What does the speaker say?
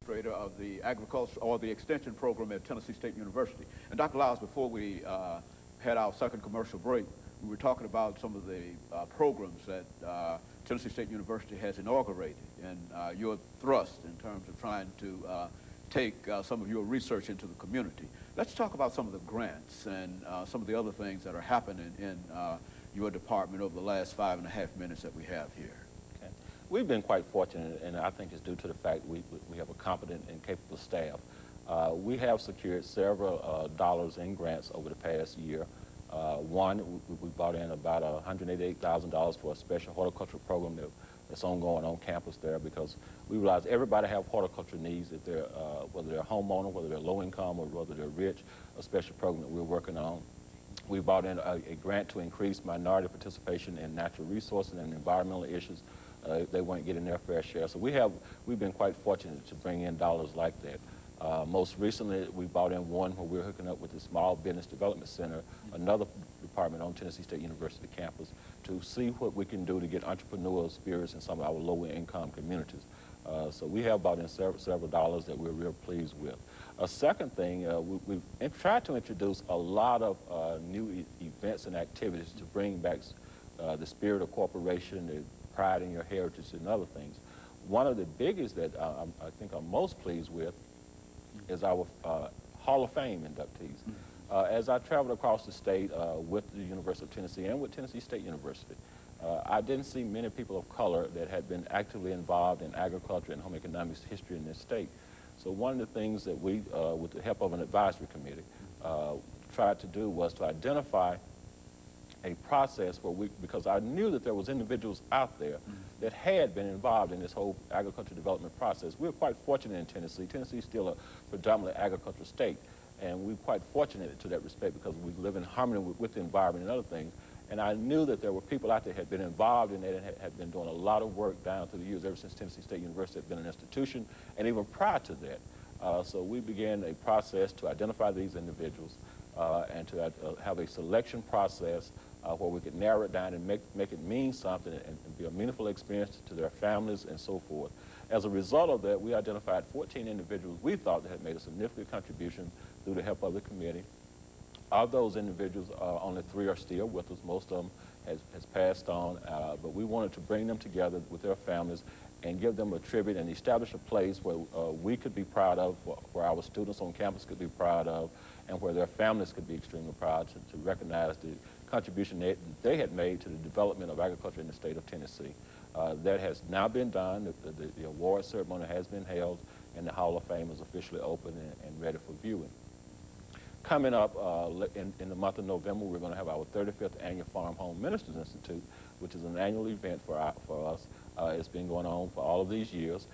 Administrator of the agriculture or the extension program at Tennessee State University. And Dr. Lyles, before we had our second commercial break, we were talking about some of the programs that Tennessee State University has inaugurated and your thrust in terms of trying to take some of your research into the community. Let's talk about some of the grants and some of the other things that are happening in your department over the last 5.5 minutes that we have here. We've been quite fortunate, and I think it's due to the fact we have a competent and capable staff. We have secured several dollars in grants over the past year. One, we brought in about $188,000 for a special horticultural program that's ongoing on campus there, because we realize everybody have horticulture needs, if they're, whether they're a homeowner, whether they're low income, or whether they're rich, a special program that we're working on. We brought in a grant to increase minority participation in natural resources and environmental issues. They weren't getting their fair share. So we've been quite fortunate to bring in dollars like that. Most recently, we brought in one where we're hooking up with the Small Business Development Center, another department on Tennessee State University campus, to see what we can do to get entrepreneurial spirits in some of our lower income communities. So we have brought in several dollars that we're real pleased with. A second thing, we've tried to introduce a lot of new events and activities to bring back the spirit of cooperation, the pride in your heritage, and other things. One of the biggest that I think I'm most pleased with is our Hall of Fame inductees. As I traveled across the state with the University of Tennessee and with Tennessee State University, I didn't see many people of color that had been actively involved in agriculture and home economics history in this state. So one of the things that we, with the help of an advisory committee, tried to do was to identify a process where because I knew that there was individuals out there that had been involved in this whole agriculture development process. We're quite fortunate in Tennessee. Tennessee is still a predominantly agricultural state, and we're quite fortunate to that respect because we live in harmony with the environment and other things. And I knew that there were people out there that had been involved in that and had been doing a lot of work down through the years, ever since Tennessee State University had been an institution, and even prior to that. So we began a process to identify these individuals and to have a selection process where we could narrow it down and make it mean something and be a meaningful experience to their families and so forth. As a result of that, we identified 14 individuals we thought that had made a significant contribution through the help of the committee. Of those individuals, only 3 are still with us. Most of them has passed on, but we wanted to bring them together with their families and give them a tribute and establish a place where we could be proud of, where our students on campus could be proud of, and where their families could be extremely proud to recognize the contribution they had made to the development of agriculture in the state of Tennessee. That has now been done. The award ceremony has been held, and the Hall of Fame is officially open and ready for viewing. Coming up in the month of November, we're going to have our 35th Annual Farm Home Ministers Institute, which is an annual event for us. It's been going on for all of these years.